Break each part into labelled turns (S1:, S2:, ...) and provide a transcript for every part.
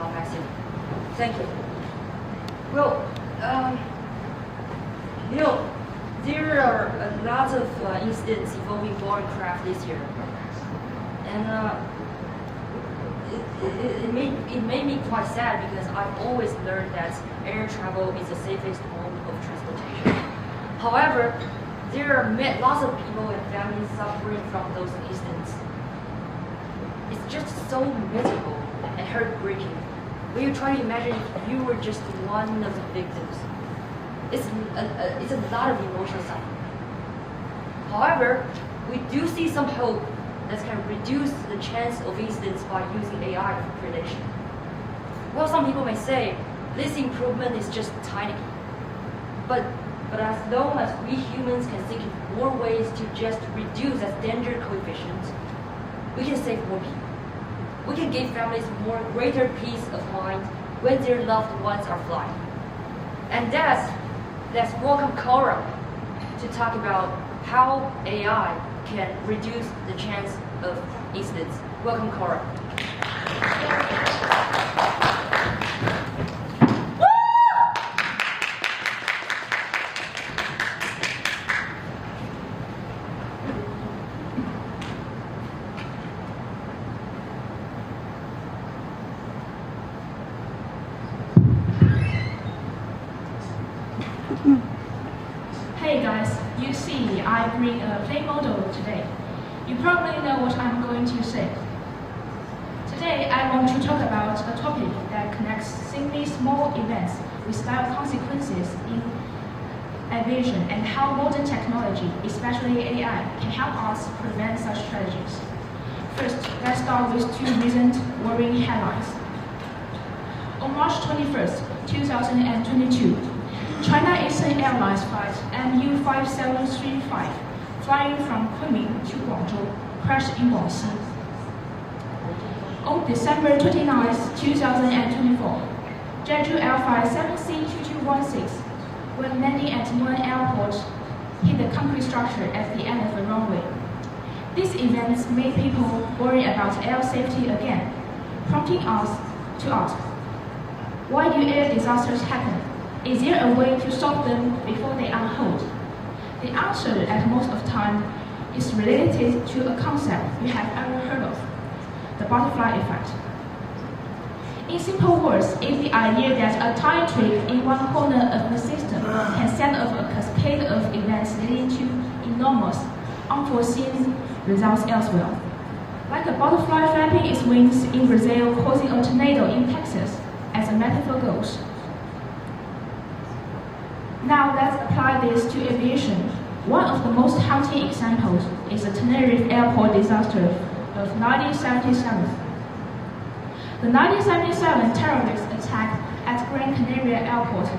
S1: Maxim. Thank you. Well, there are lots of incidents involving watercraft this year, and it made me quite sad because I've always learned that air travel is the safest mode of transportation. However, there are lots of people and families suffering from those incidents. It's just so miserable and heartbreaking when you try to imagine if you were just one of the victims. It's a lot of emotional suffering. However, we do see some hope that can reduce the chance of incidents by using AI for prediction. Well, some people may say this improvement is just tiny, but as long as we humans can think of more ways to just reduce that danger coefficient, we can save more people. We can give families greater peace of mind when their loved ones are flying. And let's welcome Cora to talk about how AI can reduce the chance of incidents. Welcome, Cora.
S2: Hey guys, you see, I bring a play model today. You probably know what I'm going to say. Today, I want to talk about a topic that connects seemingly small events with dire consequences in aviation and how modern technology, especially AI, can help us prevent such tragedies. First, let's start with two recent worrying headlines. On March 21st, 2022, China Eastern Airlines flight MU5735, flying from Kunming to Guangzhou, crashed in Guangxi. On December 29, 2024, Jeju Air Flight 7C2216, when landing at Wuhan Airport, hit the concrete structure at the end of the runway. These events made people worry about air safety again, prompting us to ask, why do air disasters happen? Is there a way to stop them before they unfold? The answer at most of the time is related to a concept you have ever heard of, the butterfly effect. In simple words, it's the idea that a tiny tweak in one corner of the system can set off a cascade of events leading to enormous, unforeseen results elsewhere. Like a butterfly flapping its wings in Brazil causing a tornado in Texas, as the metaphor goes. Now let's apply this to aviation. One of the most haunting examples is the Tenerife airport disaster of 1977. The 1977 terrorist attack at Gran Canaria Airport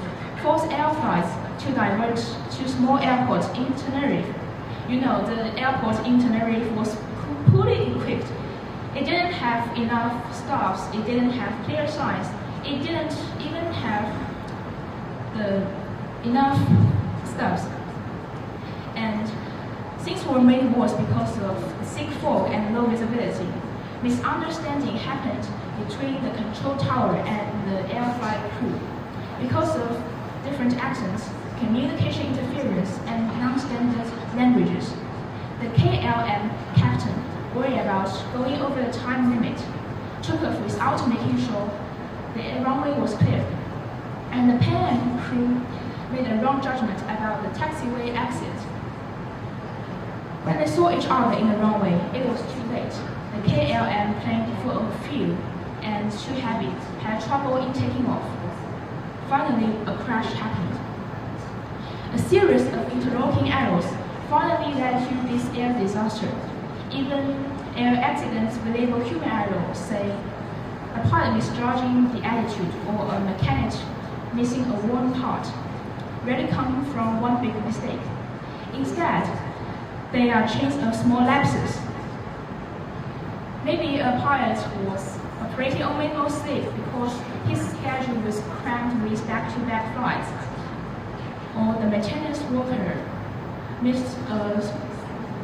S2: forced air flights to divert to small airports in Tenerife. You know, the airport in Tenerife was poorly equipped. It didn't have enough staffs, it didn't have clear signs, it didn't even have enough stuffs. And things were made worse because of thick fog and low visibility. Misunderstanding happened between the control tower and the air flight crew. Because of different accents, communication interference, and non-standard languages, the KLM captain, worried about going over the time limit, took off without making sure the runway was clear. And the plane crew made a wrong judgment about the taxiway exit. When they saw each other in the runway, it was too late. The KLM plane full of fuel and too heavy had trouble in taking off. Finally, a crash happened. A series of interlocking errors finally led to this air disaster. Even air accidents label human error, say a pilot misjudging the altitude or a mechanic missing a worn part, rarely come from one big mistake. Instead, they are chains of small lapses. Maybe a pilot was operating on manual sleep because his schedule was crammed with back-to-back flights, or the maintenance worker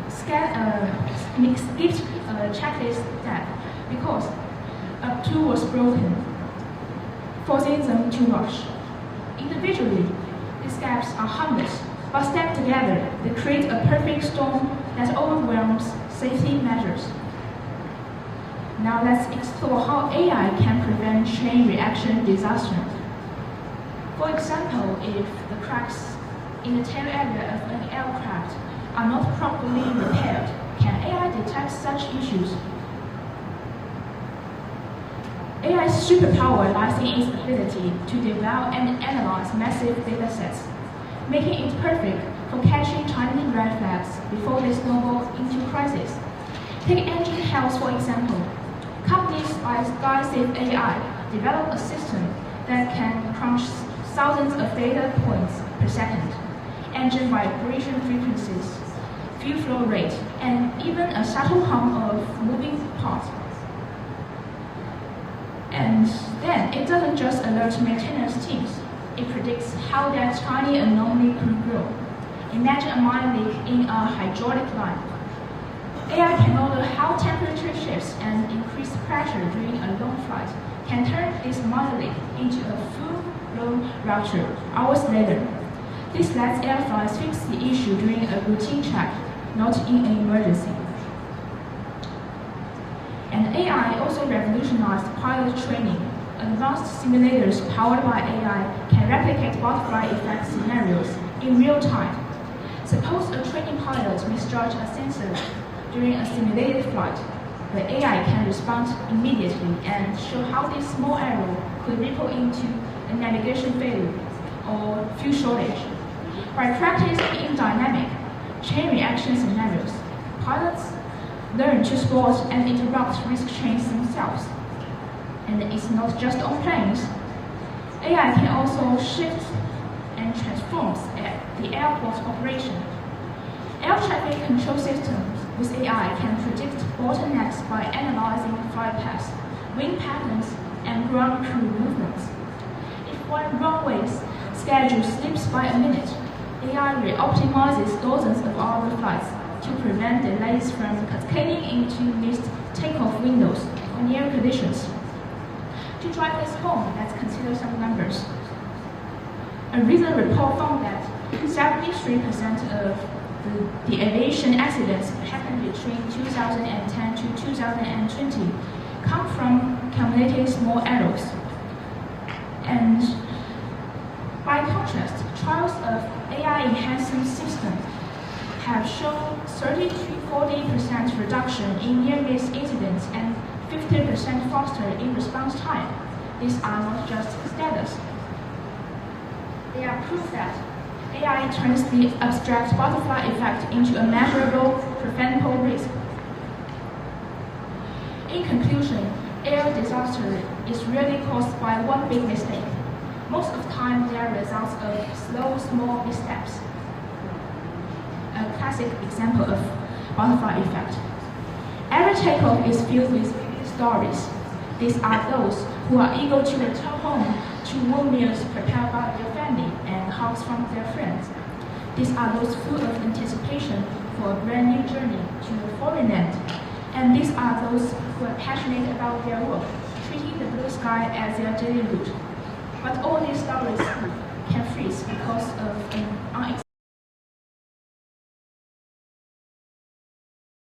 S2: skipped a checklist step because a tool was broken. forcing them to rush. Individually, these gaps are harmless, but stacked together, they create a perfect storm that overwhelms safety measures. Now let's explore how AI can prevent chain reaction disaster. For example, if the cracks in the tail area of an aircraft are not properly repaired, can AI detect such issues? AI's superpower lies in its ability to develop and analyze massive data sets, making it perfect for catching tiny red flags before they snowball into crisis. Take engine health, for example. Companies like SkySafe AI develop a system that can crunch thousands of data points per second, engine vibration frequencies, fuel flow rate, and even a subtle hum of moving parts. And then it doesn't just alert maintenance teams, it predicts how that tiny anomaly could grow. Imagine a minor leak in a hydraulic line. AI can model how temperature shifts and increased pressure during a long flight can turn this minor leak into a full-blown rupture hours later. This lets air flights fix the issue during a routine check, not in an emergency. And AI also revolutionized pilot training. Advanced simulators powered by AI can replicate butterfly effect scenarios in real time. Suppose a training pilot misjudged a sensor during a simulated flight. The AI can respond immediately and show how this small error could ripple into a navigation failure or fuel shortage. By practicing in dynamic, chain reaction scenarios, pilots learn to spot and interrupt risk chains themselves. And it's not just on planes. AI can also shift and transform the airport operation. Air traffic control systems with AI can predict bottlenecks by analyzing flight paths, wind patterns, and ground crew movements. If one runway's schedule slips by a minute, AI re-optimizes dozens of other flights to prevent delays from cascading into missed takeoff windows or near collisions. To drive this home, let's consider some numbers. A recent report found that 73% of the aviation accidents happened between 2010 to 2020 come from cumulative small errors. And by contrast, trials of AI-enhancing systems have shown 30 to 40% reduction in near-miss incidents and 50% faster in response time. These are not just status. They are proof that AI turns the abstract butterfly effect into a measurable, preventable risk. In conclusion, air disaster is rarely caused by one big mistake. Most of the time, they are results of slow, small missteps. A classic example of butterfly effect. Every takeoff is filled with stories. These are those who are eager to return home to warm meals prepared by their family and hugs from their friends. These are those full of anticipation for a brand new journey to a foreign land. And these are those who are passionate about their work, treating the blue sky as their daily route. But all these stories can freeze because of an